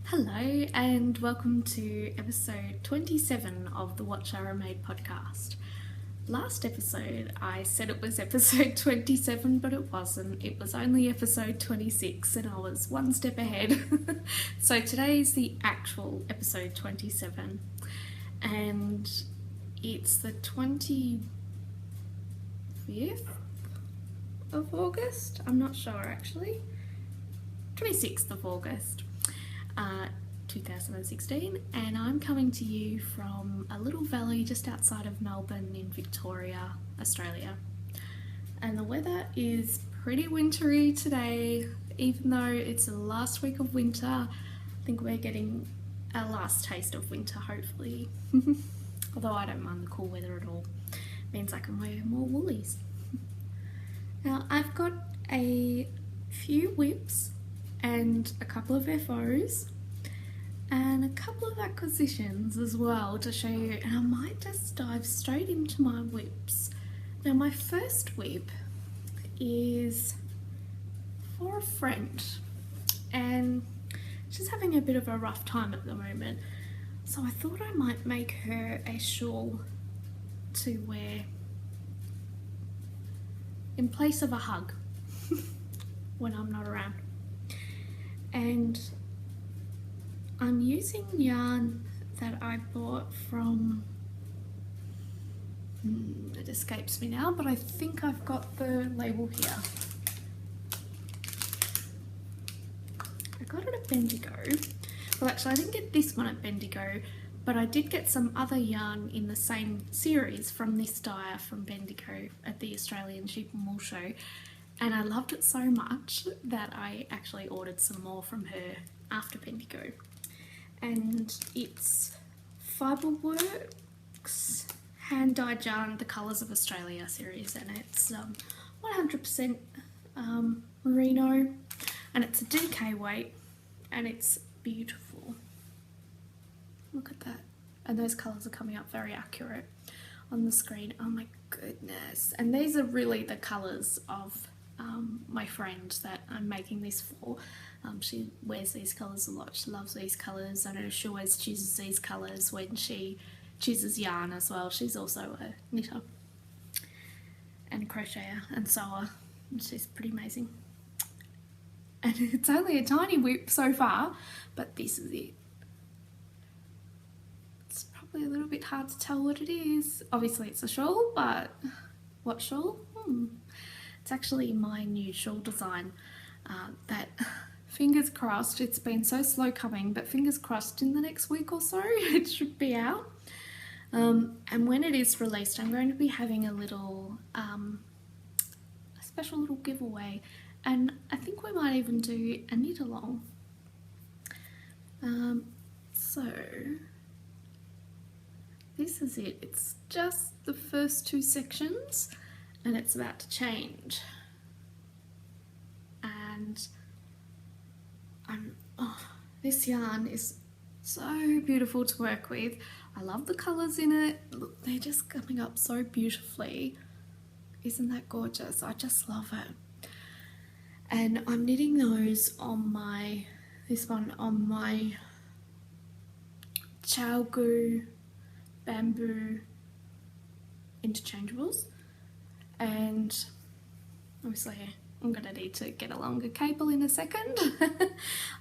Hello and welcome to episode 27 of the What Shara Made podcast. Last episode I said it was episode 27 but it wasn't. It was only episode 26 and I was one step ahead. So today is the actual episode 27 and it's the 25th of August? I'm not sure actually. 26th of August. 2016, and I'm coming to you from a little valley just outside of Melbourne in Victoria, Australia. And the weather is pretty wintry today, even though it's the last week of winter. I think we're getting our last taste of winter, hopefully. Although I don't mind the cool weather at all. It means I can wear more woolies. Now, I've got a few whips and a couple of FOs and a couple of acquisitions as well to show you, and I might just dive straight into my whips. Now my first whip is for a friend and she's having a bit of a rough time at the moment, so I thought I might make her a shawl to wear in place of a hug when I'm not around. And I'm using yarn that I bought from, it escapes me now, but I think I've got the label here. I got it at Bendigo. Well, actually I didn't get this one at Bendigo, but I did get some other yarn in the same series from this dyer from Bendigo at the Australian Sheep and Wool Show. And I loved it so much that I actually ordered some more from her after Bendigo. And it's Fiberworks hand-dyed yarn, the Colours of Australia series, and it's 100% merino, and it's a DK weight, and it's beautiful. Look at that. And those colours are coming up very accurate on the screen. Oh my goodness. And these are really the colours of my friend that I'm making this for. She wears these colours a lot. She loves these colours. I know she always chooses these colours when she chooses yarn as well. She's also a knitter and a crocheter and sewer. She's pretty amazing. And it's only a tiny whip so far, but this is it. It's probably a little bit hard to tell what it is. Obviously it's a shawl, but what shawl? It's actually my new shawl design that, fingers crossed, it's been so slow coming, but fingers crossed in the next week or so it should be out. And when it is released, I'm going to be having a little, a special little giveaway, and I think we might even do a knit along. So this is it. It's just the first two sections. And it's about to change, and this yarn is so beautiful to work with. I love the colours in it. Look, they're just coming up so beautifully. Isn't that gorgeous? I just love it. And I'm knitting those on my, this one on my Chalgu bamboo interchangeables. And obviously I'm going to need to get a longer cable in a second.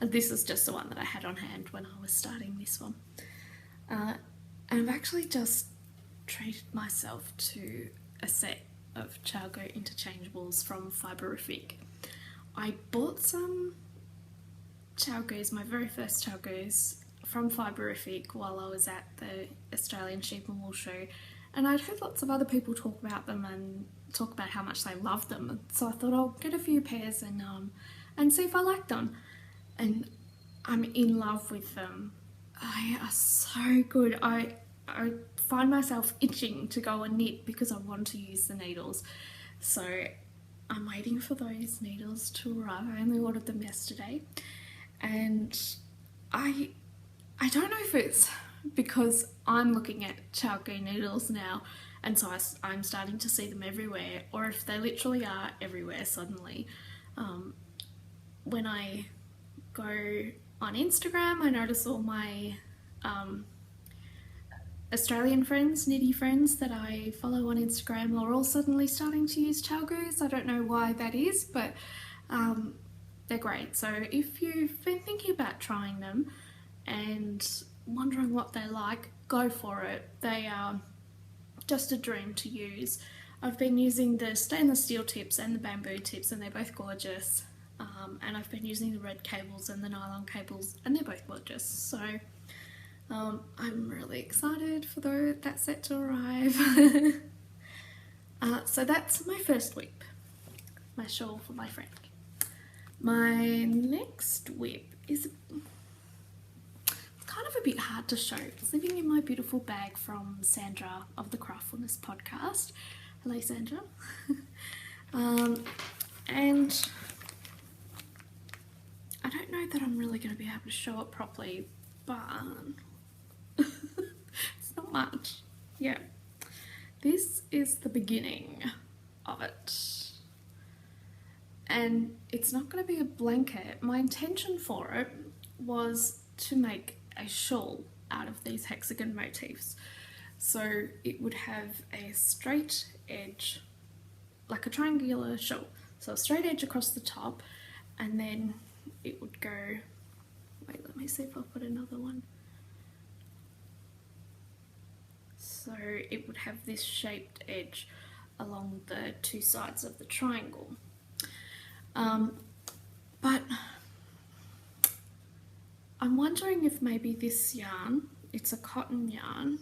This is just the one that I had on hand when I was starting this one. And I've actually just treated myself to a set of Chalgo interchangeables from Fiberific. I bought some Chalgos, my very first Chalgos, from Fiberific while I was at the Australian Sheep and Wool Show, and I'd heard lots of other people talk about them and talk about how much they love them, so I thought I'll get a few pairs and see if I like them. And I'm in love with them. They are so good. I find myself itching to go and knit because I want to use the needles. So I'm waiting for those needles to arrive. I only ordered them yesterday, and I don't know if it's because I'm looking at Chalco needles now, and so I'm starting to see them everywhere, or if they literally are everywhere suddenly. When I go on Instagram, I notice all my Australian friends, knitty friends that I follow on Instagram are all suddenly starting to use chalgoos. I don't know why that is, but they're great. So if you've been thinking about trying them and wondering what they're like, go for it. They are just a dream to use. I've been using the stainless steel tips and the bamboo tips, and they're both gorgeous. And I've been using the red cables and the nylon cables, and they're both gorgeous. So I'm really excited for that set to arrive. So that's my first whip, my shawl for my friend. My next whip is kind of a bit hard to show. It's living in my beautiful bag from Sandra of the Craftfulness podcast. Hello, Sandra. And I don't know that I'm really going to be able to show it properly, but it's not much. Yeah, this is the beginning of it, and it's not going to be a blanket. My intention for it was to make a shawl out of these hexagon motifs, so it would have a straight edge, like a triangular shawl, so a straight edge across the top, and then it would go, wait, let me see if I'll put another one. So it would have this shaped edge along the two sides of the triangle. But I'm wondering if maybe this yarn, it's a cotton yarn,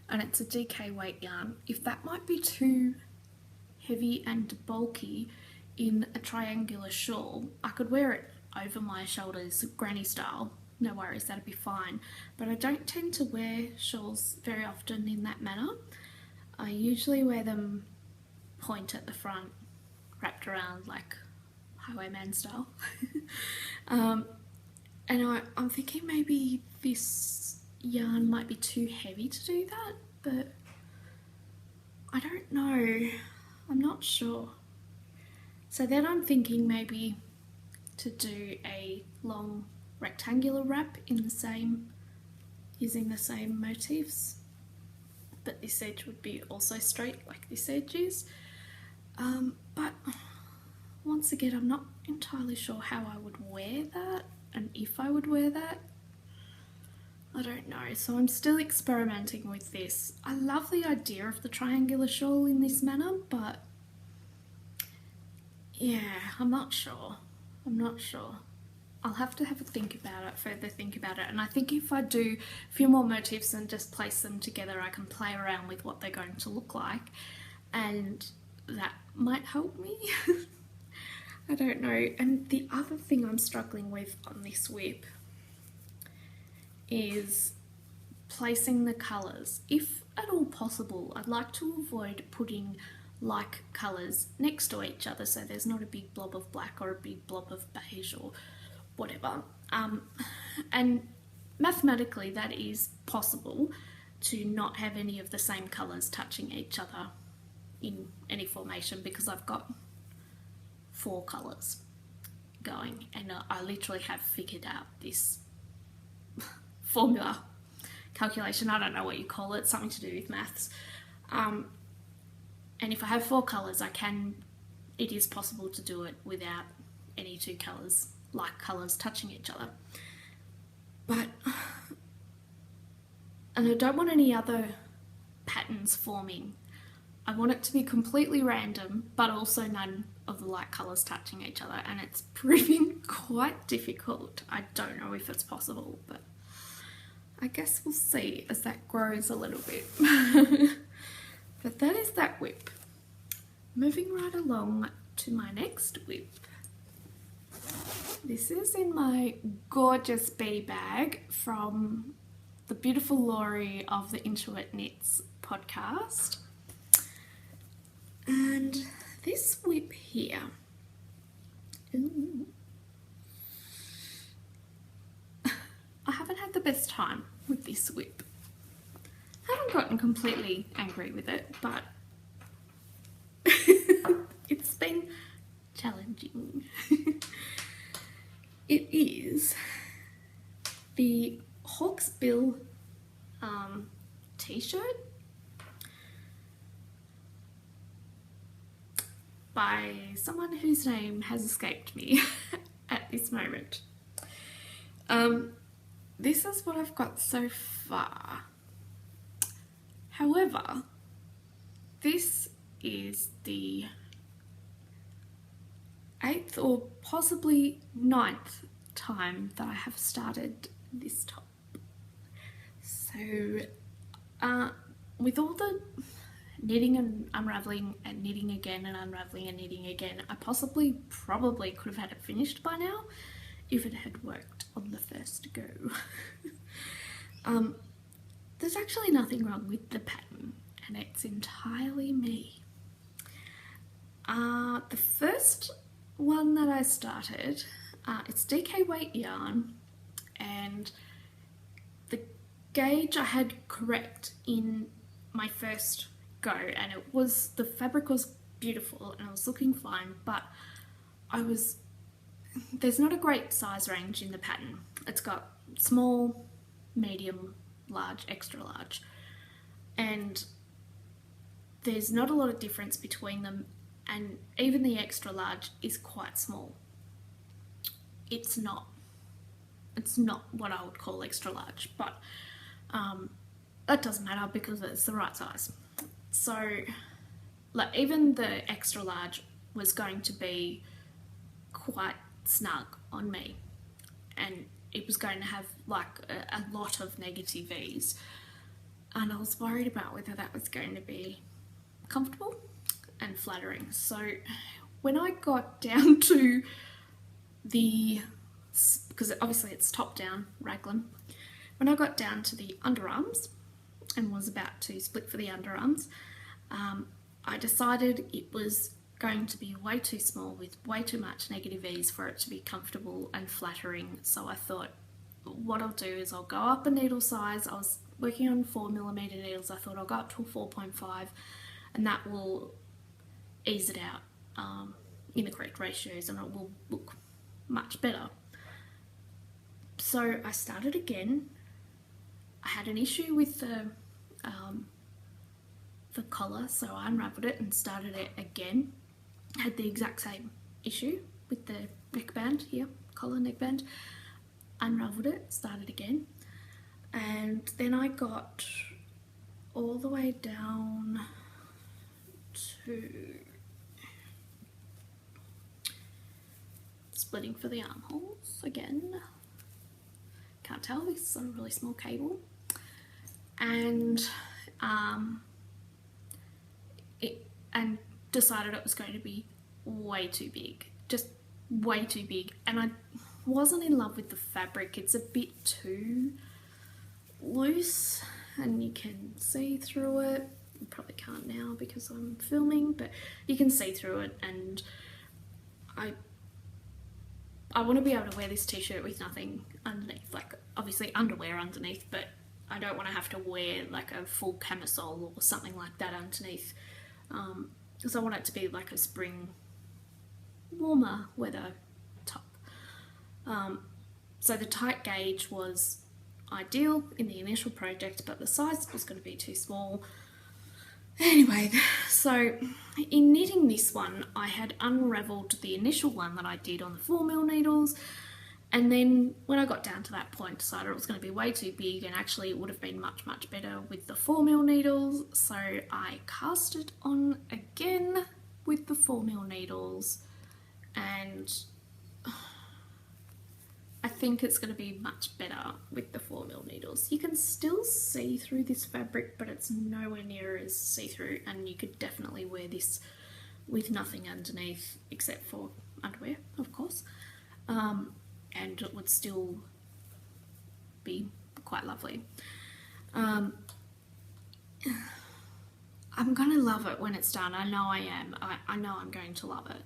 and it's a DK weight yarn, if that might be too heavy and bulky in a triangular shawl. I could wear it over my shoulders, granny style, no worries, that'd be fine. But I don't tend to wear shawls very often in that manner. I usually wear them point at the front, wrapped around like highwayman style. And I'm thinking maybe this yarn might be too heavy to do that, but I don't know, I'm not sure. So then I'm thinking maybe to do a long rectangular wrap in the same, using the same motifs, but this edge would be also straight like this edge is. But once again, I'm not entirely sure how I would wear that, and if I would wear that. I don't know, so I'm still experimenting with this. I love the idea of the triangular shawl in this manner, but yeah, I'm not sure. I'll have to have a further think about it, and I think if I do a few more motifs and just place them together, I can play around with what they're going to look like, and that might help me. I don't know. And the other thing I'm struggling with on this whip is placing the colours. If at all possible, I'd like to avoid putting like colours next to each other, so there's not a big blob of black or a big blob of beige or whatever. And mathematically that is possible, to not have any of the same colours touching each other in any formation, because I've got 4 colours going, and I literally have figured out this formula, calculation, I don't know what you call it, something to do with maths. And if I have 4 colours, it is possible to do it without any 2 colours, like colours, touching each other. And I don't want any other patterns forming. I want it to be completely random, but also none of the light colours touching each other, and it's proving quite difficult. I don't know if it's possible, but I guess we'll see as that grows a little bit. But that is that whip. Moving right along to my next whip. This is in my gorgeous bee bag from the beautiful Laurie of the Intuit Knits podcast. And this whip here, ooh, I haven't had the best time with this whip. I haven't gotten completely angry with it, but it's been challenging. It is the Hawksbill t-shirt by someone whose name has escaped me at this moment. This is what I've got so far. However, this is the 8th or possibly 9th time that I have started this top. So with all the knitting and unravelling and knitting again and unravelling and knitting again, I probably could have had it finished by now if it had worked on the first go. There's actually nothing wrong with the pattern, and it's entirely me. The first one that I started, it's DK weight yarn, and the gauge I had correct in my first go, and the fabric was beautiful and I was looking fine, but there's not a great size range in the pattern. It's got small, medium, large, extra large, and there's not a lot of difference between them, and even the extra large is quite small. It's not what I would call extra large, but that doesn't matter because it's the right size. So like even the extra large was going to be quite snug on me, and it was going to have like a lot of negative V's, and I was worried about whether that was going to be comfortable and flattering. So when I got down to because obviously it's top down raglan, when I got down to the underarms and was about to split for the underarms, I decided it was going to be way too small with way too much negative V's for it to be comfortable and flattering. So I thought what I'll do is I'll go up a needle size. I was working on 4mm needles. I thought I'll go up to a 4.5 and that will ease it out in the correct ratios and it will look much better. So I started again. I had an issue with the collar, so I unravelled it and started it again. I had the exact same issue with the neckband here, collar neckband. Unravelled it, started again, and then I got all the way down to splitting for the armholes again. Can't tell, this is on a really small cable, and decided it was going to be way too big, just way too big, and I wasn't in love with the fabric. It's a bit too loose and you can see through it. You probably can't now because I'm filming, but you can see through it, and I want to be able to wear this t-shirt with nothing underneath, like obviously underwear underneath, but I don't want to have to wear like a full camisole or something like that underneath, because I want it to be like a spring warmer weather top. So the tight gauge was ideal in the initial project, but the size was going to be too small. Anyway, so in knitting this one, I had unravelled the initial one that I did on the 4mm needles, and then when I got down to that point, decided it was going to be way too big, and actually it would have been much, much better with the 4mm needles, so I cast it on again with the 4mm needles, and I think it's going to be much better with the 4mm needles. You can still see through this fabric, but it's nowhere near as see-through, and you could definitely wear this with nothing underneath except for underwear, of course. and it would still be quite lovely. I'm gonna love it when it's done. I know I am. I know I'm going to love it.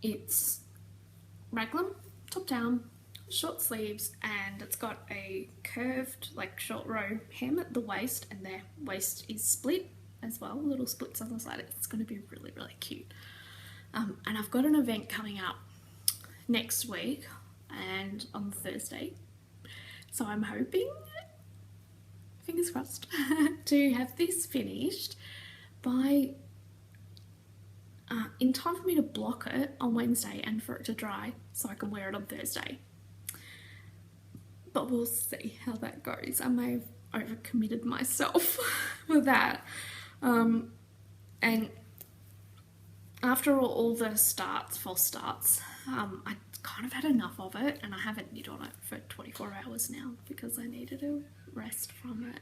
It's raglan, top down, short sleeves, and it's got a curved, like, short row hem at the waist, and their waist is split as well, little splits on the side. It's going to be really, really cute. And I've got an event coming up next week and on Thursday, so I'm hoping, fingers crossed, to have this finished by in time for me to block it on Wednesday and for it to dry so I can wear it on Thursday. But we'll see how that goes. I may have overcommitted myself with that. And after all the false starts, I kind of had enough of it, and I haven't knit on it for 24 hours now because I needed a rest from it.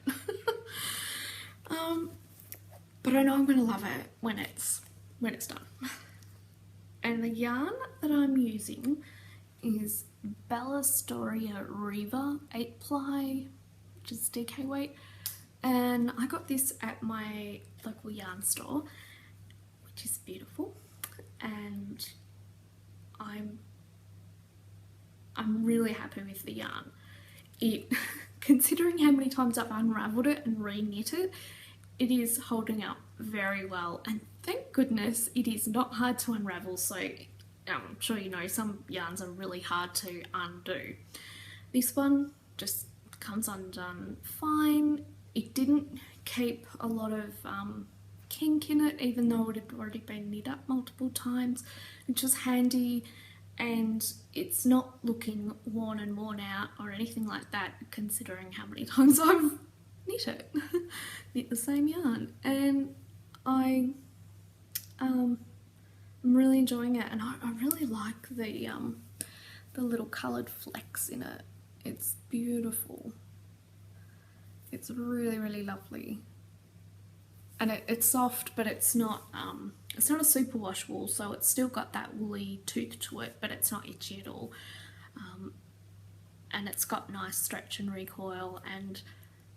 But I know I'm going to love it when it's done. And the yarn that I'm using is Bella Storia Riva 8-ply, which is DK weight, and I got this at my local yarn store, which is beautiful, and I'm really happy with the yarn. It, considering how many times I've unravelled it and re-knit it, it is holding up very well, and thank goodness it is not hard to unravel. So I'm sure you know some yarns are really hard to undo. This one just comes undone fine. It didn't keep a lot of kink in it, even though it had already been knit up multiple times, which was handy, and it's not looking worn and worn out or anything like that, considering how many times I've knit it, knit the same yarn. And I'm really enjoying it, and I really like the little coloured flecks in it. It's beautiful. It's really, really lovely, and it's soft, but it's not a superwash wool, so it's still got that woolly tooth to it, but it's not itchy at all. And it's got nice stretch and recoil, and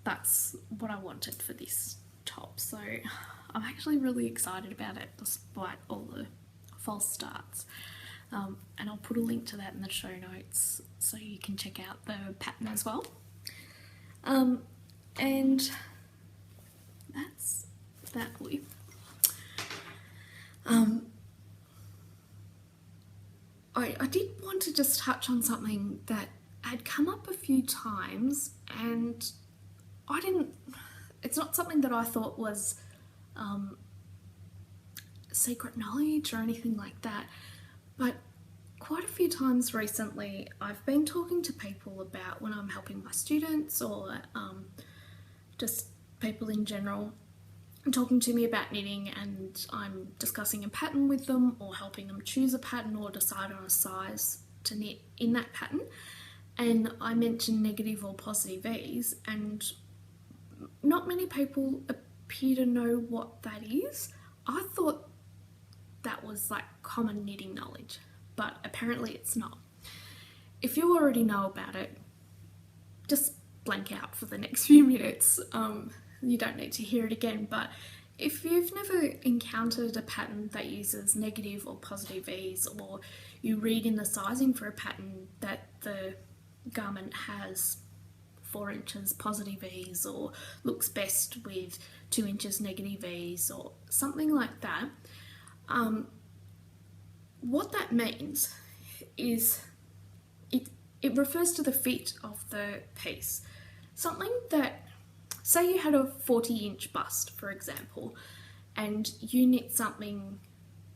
that's what I wanted for this top. So I'm actually really excited about it despite all the false starts. And I'll put a link to that in the show notes so you can check out the pattern as well. And that's that with. I did want to just touch on something that had come up a few times, and it's not something that I thought was secret knowledge or anything like that, but quite a few times recently I've been talking to people about, when I'm helping my students or just people in general, talking to me about knitting, and I'm discussing a pattern with them or helping them choose a pattern or decide on a size to knit in that pattern, and I mention negative or positive ease, and not many people appear to know what that is. I thought that was like common knitting knowledge, but apparently it's not. If you already know about it, just blank out for the next few minutes. You don't need to hear it again, but if you've never encountered a pattern that uses negative or positive ease, or you read in the sizing for a pattern that the garment has 4 inches positive ease, or looks best with 2 inches negative ease, or something like that, what that means is it refers to the fit of the piece. Something that, say you had a 40-inch bust, for example, and you knit something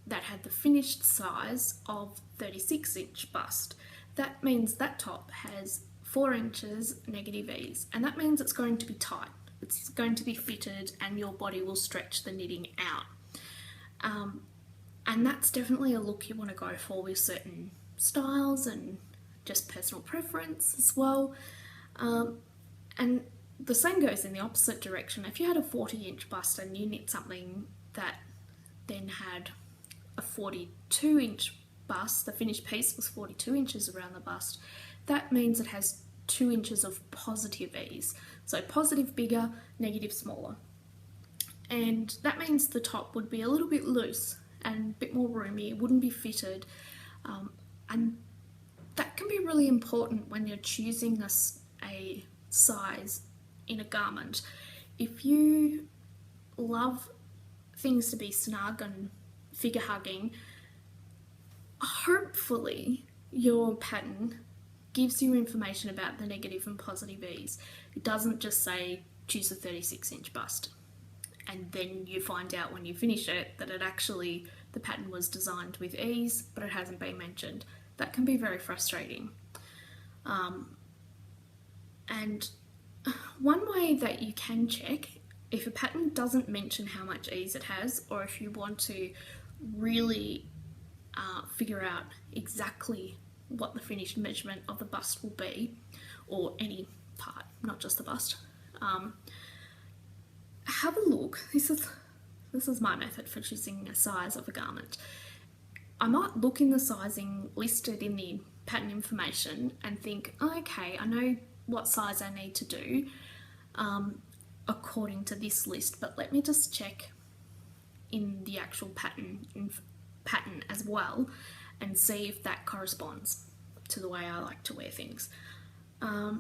that had the finished size of 36-inch bust. That means that top has 4 inches negative ease, and that means it's going to be tight. It's going to be fitted, and your body will stretch the knitting out. And that's definitely a look you want to go for with certain styles and just personal preference as well. And the same goes in the opposite direction. If you had a 40-inch bust and you knit something that then had a 42-inch bust, the finished piece was 42 inches around the bust, that means it has 2 inches of positive ease. So positive bigger, negative smaller. And that means the top would be a little bit loose and a bit more roomy, it wouldn't be fitted. And that can be really important when you're choosing a size in a garment. If you love things to be snug and figure hugging, hopefully your pattern gives you information about the negative and positive ease. It doesn't just say choose a 36-inch bust and then you find out when you finish it that the pattern was designed with ease but it hasn't been mentioned. That can be very frustrating. And one way that you can check if a pattern doesn't mention how much ease it has, or if you want to really figure out exactly what the finished measurement of the bust will be, or any part, not just the bust, have a look. This is my method for choosing a size of a garment. I might look in the sizing listed in the pattern information and think, oh, okay, I know what size I need to do according to this list, but let me just check in the actual pattern as well and see if that corresponds to the way I like to wear things. I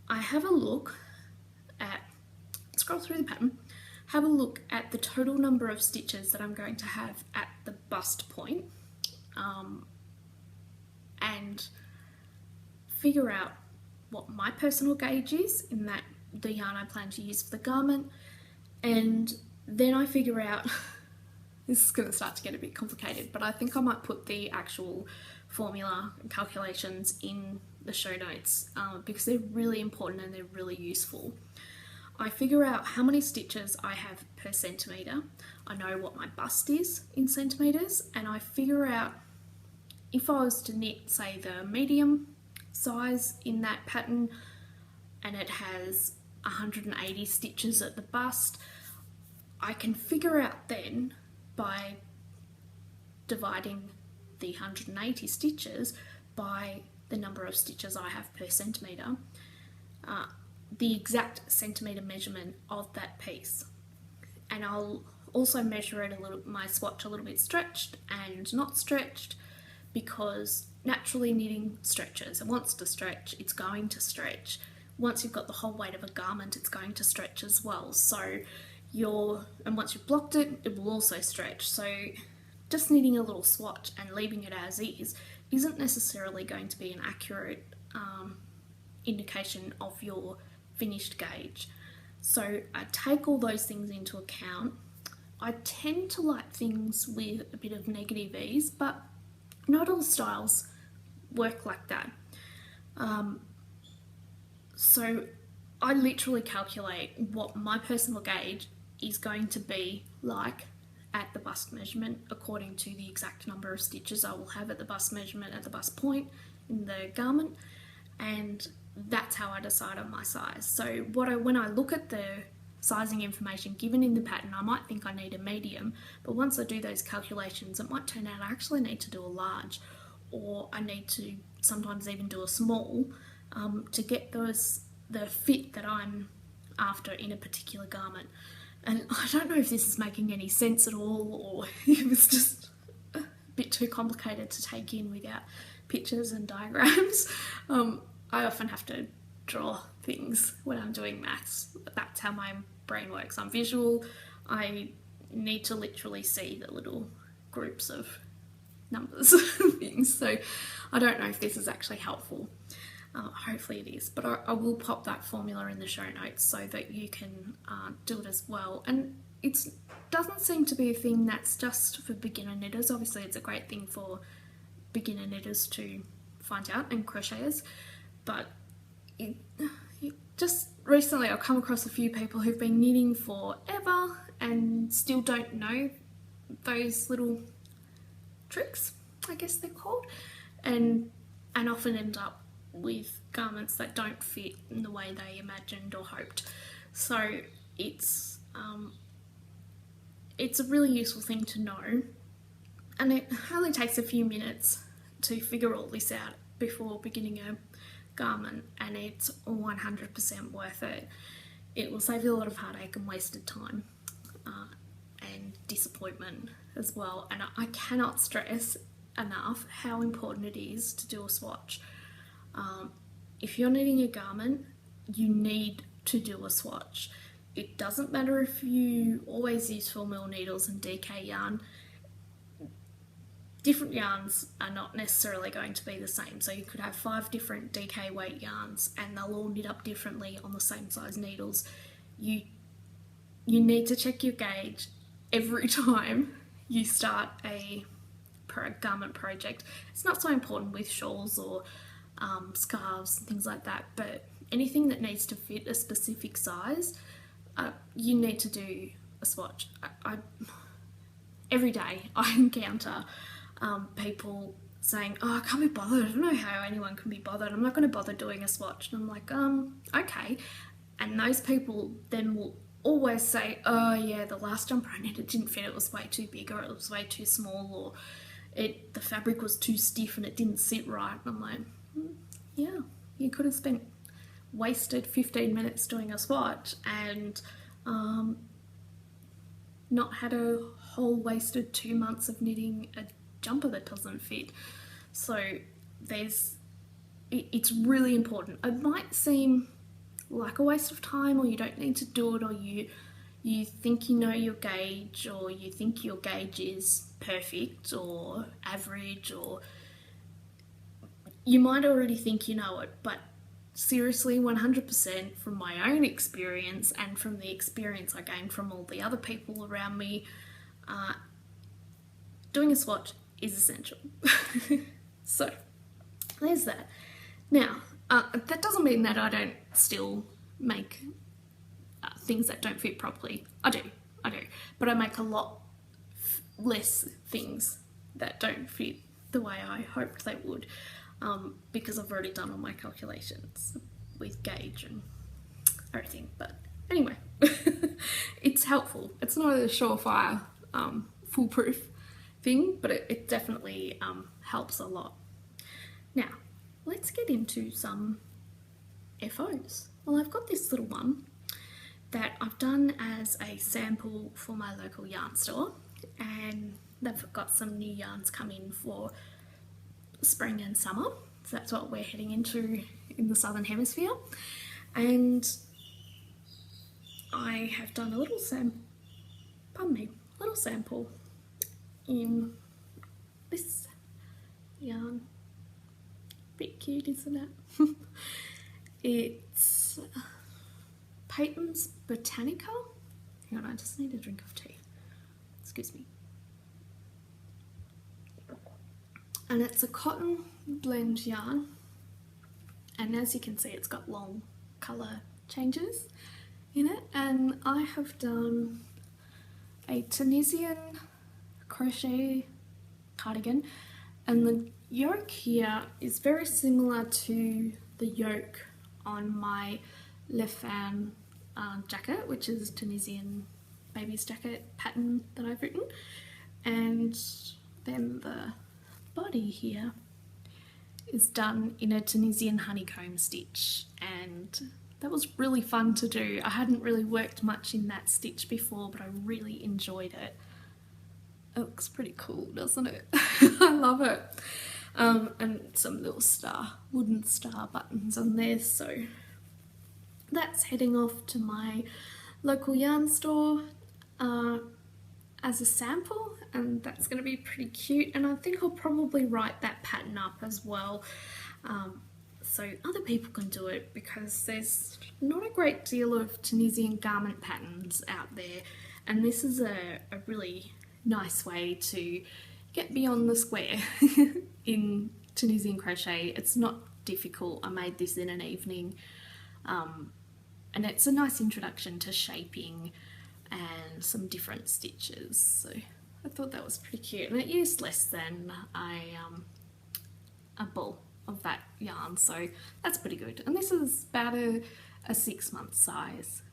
have a look at, scroll through the pattern, have a look at the total number of stitches that I'm going to have at the bust point, and figure out what my personal gauge is in that the yarn I plan to use for the garment, and then I figure out this is going to start to get a bit complicated, but I think I might put the actual formula and calculations in the show notes because they're really important and they're really useful. I figure out how many stitches I have per centimetre, I know what my bust is in centimetres, and I figure out if I was to knit, say, the medium size in that pattern and it has 180 stitches at the bust, I can figure out then by dividing the 180 stitches by the number of stitches I have per centimetre, the exact centimetre measurement of that piece. And I'll also measure it my swatch a little bit stretched and not stretched, because naturally knitting stretches. It wants to stretch, it's going to stretch. Once you've got the whole weight of a garment, it's going to stretch as well. So and once you've blocked it, it will also stretch. So just knitting a little swatch and leaving it as is isn't necessarily going to be an accurate indication of your finished gauge. So I take all those things into account. I tend to like things with a bit of negative ease, but not all styles work like that. So I literally calculate what my personal gauge is going to be like at the bust measurement according to the exact number of stitches I will have at the bust measurement at the bust point in the garment, and that's how I decide on my size. So when I look at the sizing information given in the pattern, I might think I need a medium, but once I do those calculations, it might turn out I actually need to do a large, or I need to sometimes even do a small to get the fit that I'm after in a particular garment. And I don't know if this is making any sense at all, or if it's just a bit too complicated to take in without pictures and diagrams. I often have to draw things when I'm doing maths. That's how my brain works. I'm visual. I need to literally see the little groups of numbers and things. So I don't know if this is actually helpful. Hopefully it is, but I will pop that formula in the show notes so that you can do it as well. And it doesn't seem to be a thing that's just for beginner knitters. Obviously it's a great thing for beginner knitters to find out, and crocheters, but just recently I've come across a few people who've been knitting forever and still don't know those little tricks, I guess they're called, and often end up with garments that don't fit in the way they imagined or hoped. So it's a really useful thing to know, and it only takes a few minutes to figure all this out before beginning a garment, and it's 100% worth it. It will save you a lot of heartache and wasted time, and disappointment as well. And I cannot stress enough how important it is to do a swatch. If you're knitting a garment, you need to do a swatch. It doesn't matter if you always use 4mm needles and DK yarn. Different yarns are not necessarily going to be the same. So you could have 5 different DK weight yarns and they'll all knit up differently on the same size needles. You need to check your gauge every time you start a garment project. It's not so important with shawls or scarves and things like that, but anything that needs to fit a specific size, you need to do a swatch. Every day I encounter people saying, oh, I can't be bothered, I don't know how anyone can be bothered, I'm not going to bother doing a swatch. And I'm like, okay. And those people then will always say, oh yeah, the last jumper I knitted didn't fit, it was way too big, or it was way too small, or the fabric was too stiff and it didn't sit right. And I'm like, yeah, you could have wasted 15 minutes doing a swatch and not had a whole wasted 2 months of knitting a jumper that doesn't fit. So it's really important. It might seem like a waste of time, or you don't need to do it, or you think you know your gauge, or you think your gauge is perfect or average, or you might already think you know it, but seriously, 100% from my own experience and from the experience I gained from all the other people around me, doing a swatch is essential. So there's that. Now, that doesn't mean that I don't still make things that don't fit properly. I do, but I make a lot less things that don't fit the way I hoped they would, because I've already done all my calculations with gauge and everything. But anyway, it's helpful. It's not a surefire, foolproof thing, but it definitely helps a lot. Now, let's get into some FOs. Well, I've got this little one that I've done as a sample for my local yarn store, and they've got some new yarns coming for spring and summer, so that's what we're heading into in the southern hemisphere. And I have done a little sample in this yarn. Bit cute, isn't it? It's Peyton's Botanica. Hang on, I just need a drink of tea. Excuse me. And it's a cotton blend yarn, and as you can see, it's got long colour changes in it. And I have done a Tunisian crochet cardigan, and the yoke here is very similar to the yoke on my Le Fan jacket, which is Tunisian baby's jacket pattern that I've written. And then the body here is done in a Tunisian honeycomb stitch, and that was really fun to do. I hadn't really worked much in that stitch before, but I really enjoyed it. It looks pretty cool, doesn't it? I love it. And some little wooden star buttons on there. So that's heading off to my local yarn store as a sample, and that's going to be pretty cute. And I think I'll probably write that pattern up as well, so other people can do it, because there's not a great deal of Tunisian garment patterns out there, and this is a really nice way to get beyond the square in Tunisian crochet. It's not difficult. I made this in an evening, and it's a nice introduction to shaping and some different stitches, so I thought that was pretty cute. And it used less than a ball of that yarn, so that's pretty good. And this is about a 6-month size,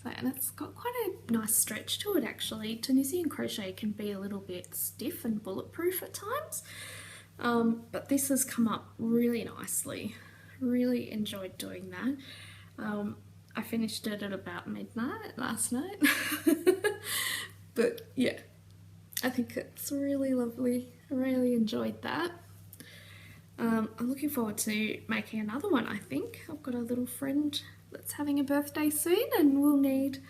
So, and it's got quite a nice stretch to it actually. Tunisian crochet can be a little bit stiff and bulletproof at times, but this has come up really nicely. Really enjoyed doing that. I finished it at about midnight last night. But yeah, I think it's really lovely. I really enjoyed that. I'm looking forward to making another one, I think. I've got a little friend that's having a birthday soon and we'll need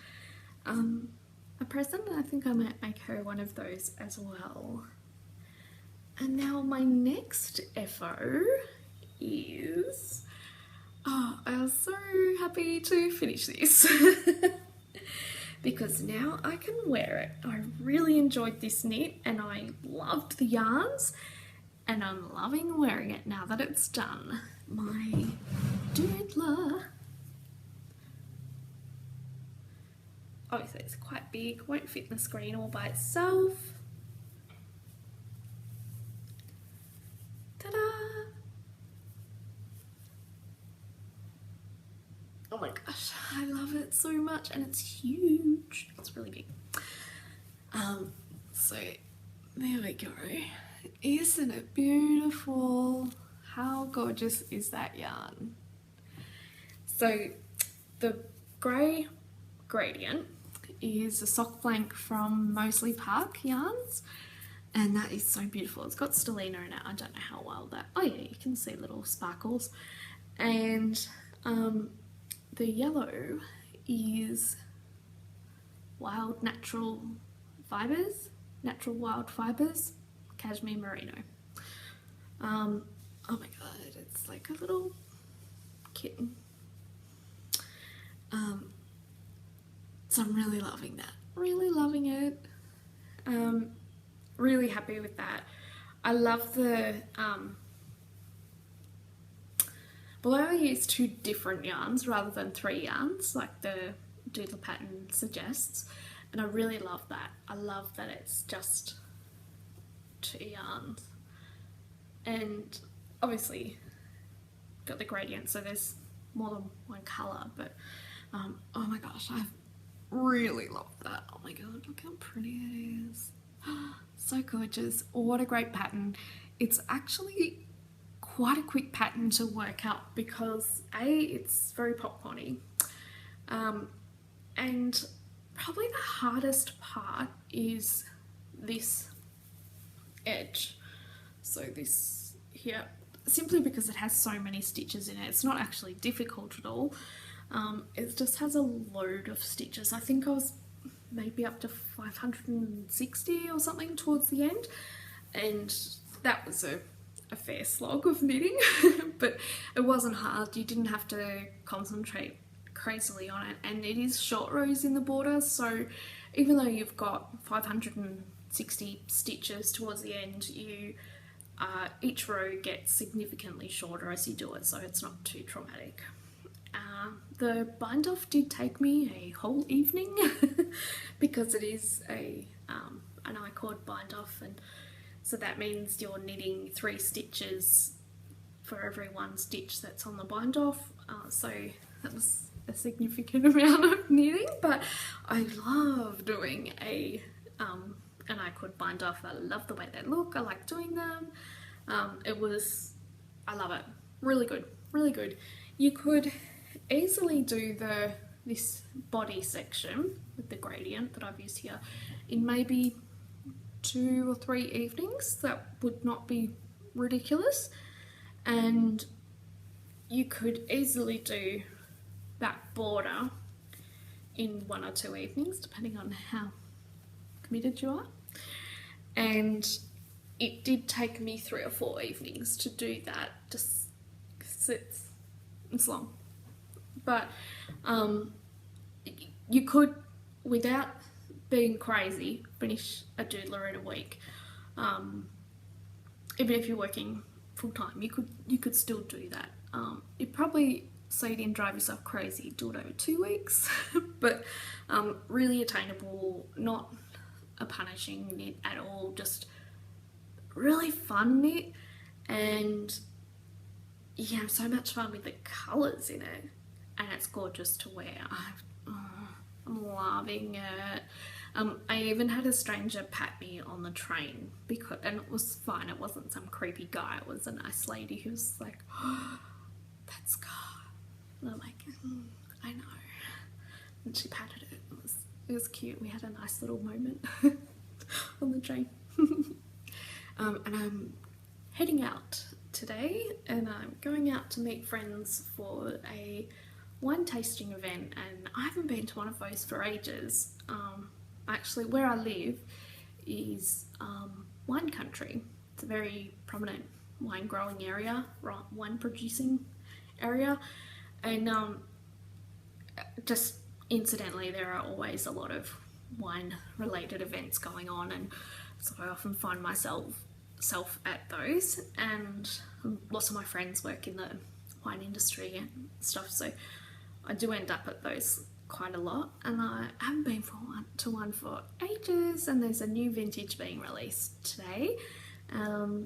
a present. I think I might make her one of those as well. And now my next FO is... Oh, I was so happy to finish this. Because now I can wear it. I really enjoyed this knit and I loved the yarns. And I'm loving wearing it now that it's done. My doodler. Obviously it's quite big, won't fit in the screen all by itself. Ta-da! Oh my gosh, I love it so much and it's huge. It's really big. So there we go. Isn't it beautiful? How gorgeous is that yarn? So the grey gradient is a sock blank from Moseley Park yarns, and that is so beautiful. It's got stellina in it. I don't know how well that... Oh yeah, you can see little sparkles. And the yellow is wild natural fibres, natural wild fibres, cashmere merino. Oh my god, it's like a little kitten. So I'm really loving that. Really loving it. Really happy with that. I love the... well, I only use 2 different yarns rather than 3 yarns like the doodler pattern suggests, and I really love that. I love that it's just 2 yarns, and obviously got the gradient, so there's more than one colour, but oh my gosh, I really love that. Oh my god, look how pretty it is. So gorgeous. What a great pattern. It's actually quite a quick pattern to work out because it's very popcorny, and probably the hardest part is this edge, so this here, simply because it has so many stitches in it. It's not actually difficult at all. It just has a load of stitches. I think I was maybe up to 560 or something towards the end, and that was a fair slog of knitting. But it wasn't hard. You didn't have to concentrate crazily on it, and it is short rows in the border, so even though you've got 560 stitches towards the end, you each row gets significantly shorter as you do it, so it's not too traumatic. The bind off did take me a whole evening because it is an I-cord bind off, and so that means you're knitting 3 stitches for every 1 stitch that's on the bind off, so that was a significant amount of knitting, but I love doing an I-cord bind off. I love the way they look. I like doing them. I love it. Really good, really good. You could easily do this body section with the gradient that I've used here in maybe 2 or 3 evenings. That would not be ridiculous, and you could easily do that border in 1 or 2 evenings depending on how committed you are. And it did take me 3 or 4 evenings to do that, just because it's long. But you could, without being crazy, finish a doodler in a week. Even if you're working full time, you could still do that. You'd probably, so you didn't drive yourself crazy, do it over 2 weeks, but really attainable, not a punishing knit at all, just really fun knit, and you have so much fun with the colours in it, and it's gorgeous to wear. I'm loving it. I even had a stranger pat me on the train and it was fine. It wasn't some creepy guy. It was a nice lady who was like, oh, "That's Scar." And I'm like, "I know." And she patted it. It was cute. We had a nice little moment on the train. And I'm heading out today, and I'm going out to meet friends for a wine tasting event, and I haven't been to one of those for ages. Actually, where I live is wine country. It's a very prominent wine growing area, wine producing area, and just incidentally, there are always a lot of wine related events going on, and so I often find myself at those, and lots of my friends work in the wine industry and stuff, so I do end up at those quite a lot, and I haven't been to one for ages, and there's a new vintage being released today,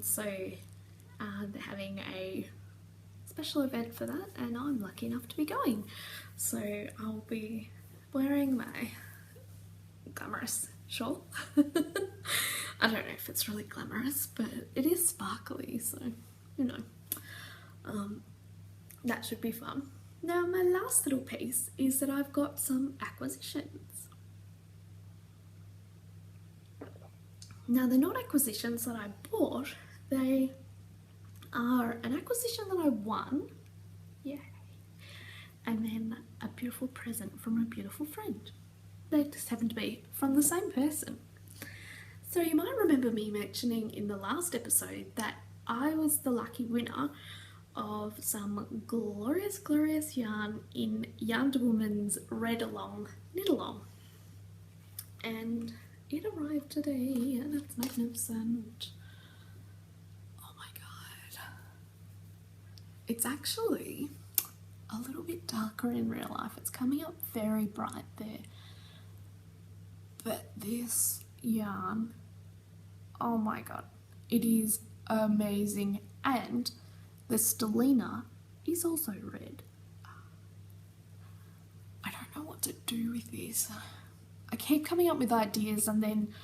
so they're having a special event for that, and I'm lucky enough to be going, so I'll be wearing my glamorous shawl. I don't know if it's really glamorous, but it is sparkly, so you know, that should be fun. Now, my last little piece is that I've got some acquisitions. Now, they're not acquisitions that I bought, they are an acquisition that I won, yay, and then a beautiful present from a beautiful friend. They just happen to be from the same person. So you might remember me mentioning in the last episode that I was the lucky winner of some glorious, glorious yarn in Yarn to Woman's Read Along Knit Along. And it arrived today, and it's magnificent. Oh my god. It's actually a little bit darker in real life. It's coming up very bright there. But this yarn, oh my god, it is amazing, and the stellina is also red. I don't know what to do with this. I keep coming up with ideas and then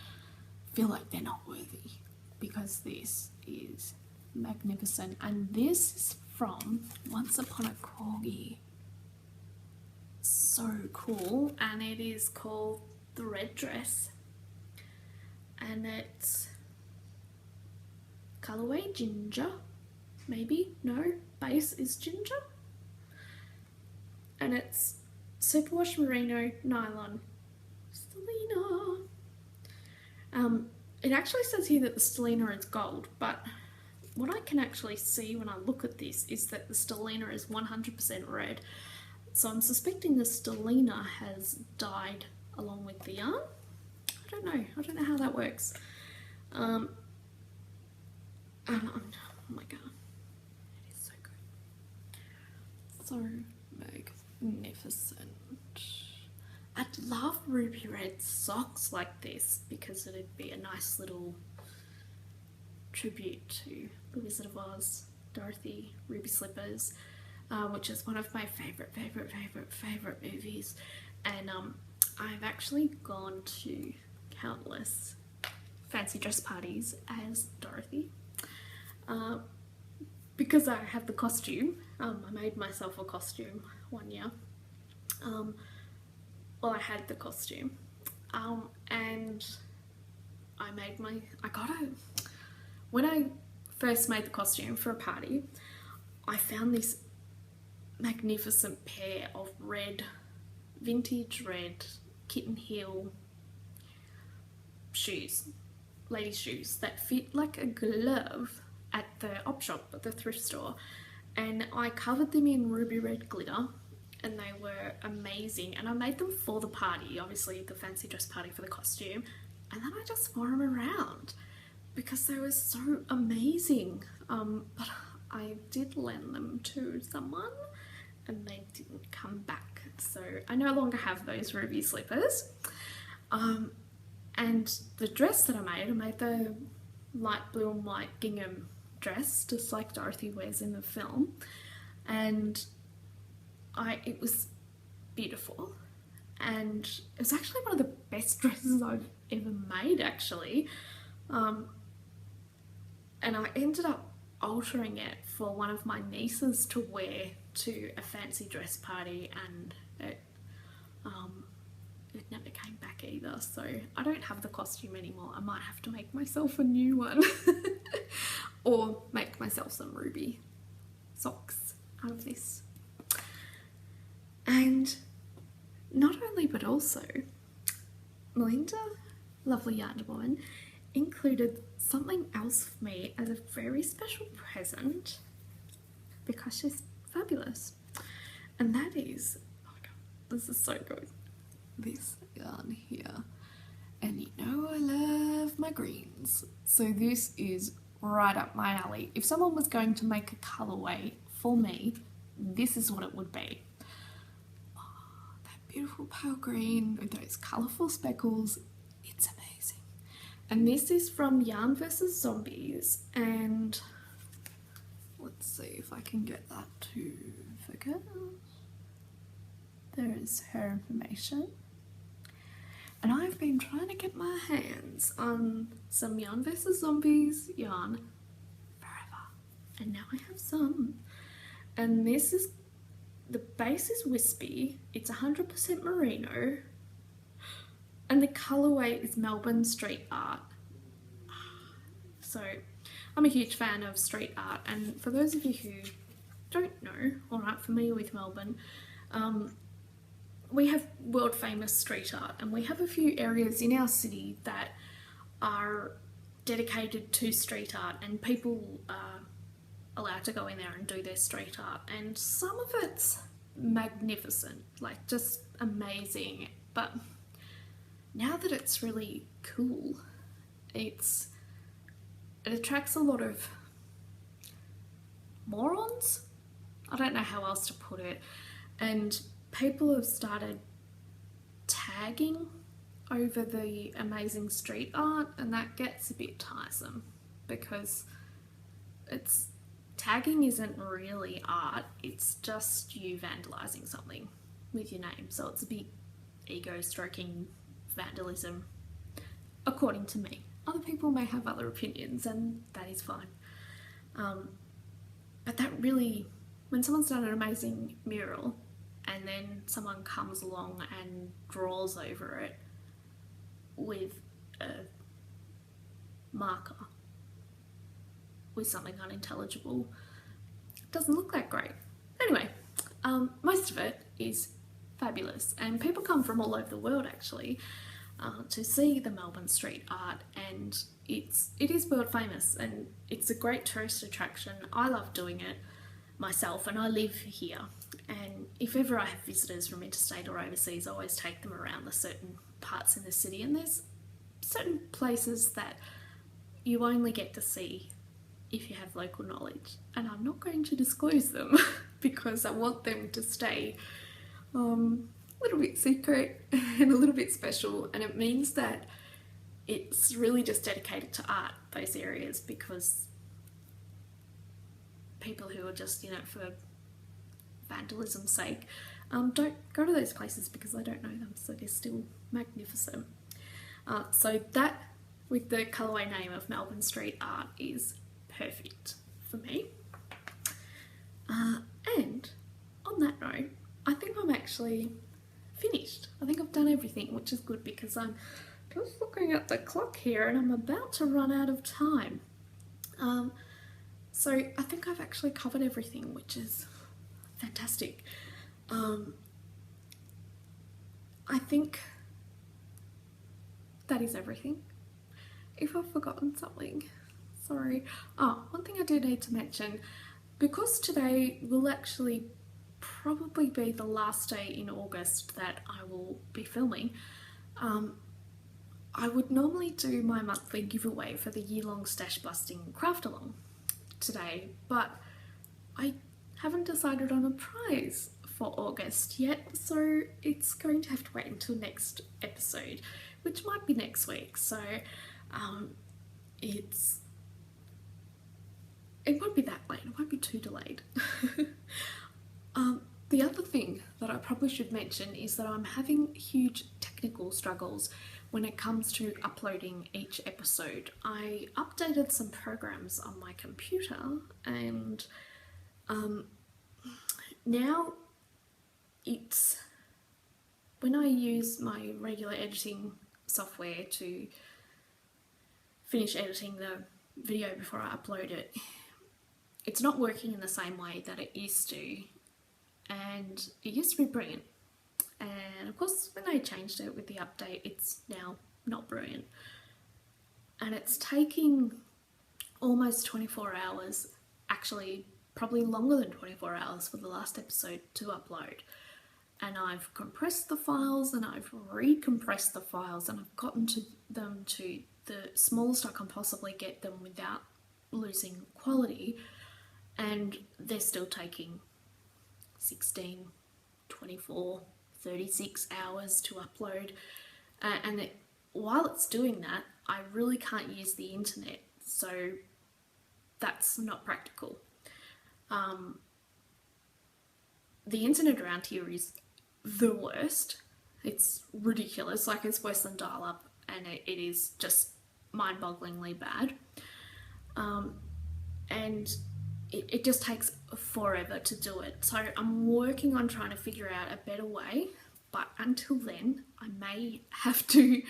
feel like they're not worthy, because this is magnificent, and this is from Once Upon a Corgi. So cool, and it is called The Red Dress, and it's colorway ginger, maybe, no, base is ginger, and it's superwash merino nylon stellina. It actually says here that the stellina is gold, but what I can actually see when I look at this is that the stellina is 100% red, so I'm suspecting the stellina has dyed along with the yarn. I don't know how that works. Oh my god, it is so good, so magnificent. I'd love ruby red socks like this, because it'd be a nice little tribute to The Wizard of Oz, Dorothy, Ruby Slippers, which is one of my favorite movies, and I've actually gone to countless fancy dress parties as Dorothy, because I have the costume. I made myself a costume one year. Well, I had the costume, and when I first made the costume for a party, I found this magnificent pair of vintage red kitten heel shoes, ladies' shoes, that fit like a glove at the op shop, at the thrift store, and I covered them in ruby red glitter, and they were amazing, and I made them for the party, obviously the fancy dress party for the costume, and then I just wore them around because they were so amazing. But I did lend them to someone and they didn't come back, so I no longer have those ruby slippers. And the dress that I made the light blue and white gingham dress, just like Dorothy wears in the film, and it was beautiful, and it was actually one of the best dresses I've ever made, actually. And I ended up altering it for one of my nieces to wear to a fancy dress party, and it never came back either, so I don't have the costume anymore. I might have to make myself a new one or make myself some ruby socks out of this. And not only but also, Melinda, lovely yarn woman, included something else for me as a very special present because she's fabulous, and that is, oh my god, this is so good, this yarn here. And you know I love my greens, so this is right up my alley. If someone was going to make a colourway for me, this is what it would be. Oh, that beautiful pale green with those colourful speckles, it's amazing. And this is from Yarn vs Zombies, and let's see if I can get that to focus. There is her information. And I've been trying to get my hands on some Yarn vs Zombies yarn forever, and now I have some. And this is, the base is wispy, it's 100% merino, and the colourway is Melbourne street art. So I'm a huge fan of street art, and for those of you who don't know or aren't familiar with Melbourne, we have world famous street art, and we have a few areas in our city that are dedicated to street art, and people are allowed to go in there and do their street art, and some of it's magnificent, like just amazing. But now that it's really cool, it attracts a lot of morons, I don't know how else to put it, and people have started tagging over the amazing street art, and that gets a bit tiresome because tagging isn't really art, it's just you vandalising something with your name, so it's a big ego-stroking vandalism, according to me. Other people may have other opinions, and that is fine. But that really, when someone's done an amazing mural and then someone comes along and draws over it with a marker with something unintelligible, it doesn't look that great. Anyway, most of it is fabulous, and people come from all over the world actually to see the Melbourne street art, and it is world famous, and it's a great tourist attraction. I love doing it myself, and I live here, and if ever I have visitors from interstate or overseas, I always take them around the certain parts in the city, and there's certain places that you only get to see if you have local knowledge, and I'm not going to disclose them because I want them to stay a little bit secret and a little bit special, and it means that it's really just dedicated to art, those areas, because people who are just in it for vandalism's sake don't go to those places because they don't know them, so they're still magnificent. So that, with the colourway name of Melbourne street art, is perfect for me. And on that note, I think I'm actually finished. I think I've done everything, which is good because I'm just looking at the clock here and I'm about to run out of time. So I think I've actually covered everything, which is fantastic. I think that is everything. If I've forgotten something, sorry. Oh, one thing I do need to mention, because today will actually probably be the last day in August that I will be filming, I would normally do my monthly giveaway for the year-long stash busting craft along today, but I haven't decided on a prize for August yet, so it's going to have to wait until next episode, which might be next week. So it won't be that late, it won't be too delayed. The other thing that I probably should mention is that I'm having huge technical struggles when it comes to uploading each episode. I updated some programs on my computer, and now it's when I use my regular editing software to finish editing the video before I upload it, it's not working in the same way that it used to, and it used to be brilliant. And of course, when they changed it with the update, it's now not brilliant. And it's taking almost 24 hours, actually probably longer than 24 hours for the last episode to upload. And I've compressed the files and I've recompressed the files, and I've gotten to them to the smallest I can possibly get them without losing quality, and they're still taking 16, 24, 36 hours to upload. And while it's doing that, I really can't use the internet, so that's not practical. The internet around here is the worst. It's ridiculous, like it's worse than dial-up, and it is just mind-bogglingly bad. And it just takes forever to do it. So I'm working on trying to figure out a better way, but until then I may have to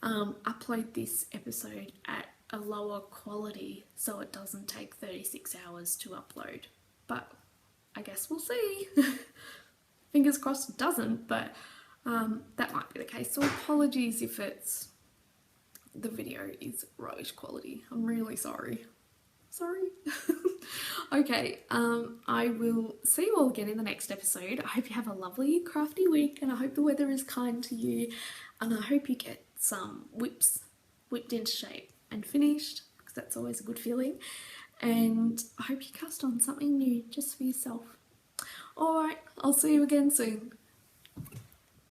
upload this episode at a lower quality so it doesn't take 36 hours to upload. But I guess we'll see. Fingers crossed it doesn't, but that might be the case. So apologies if the video is rubbish quality. I'm really sorry. Okay, I will see you all again in the next episode. I hope you have a lovely crafty week, and I hope the weather is kind to you, and I hope you get some whips whipped into shape and finished, because that's always a good feeling. And I hope you cast on something new just for yourself. Alright, I'll see you again soon.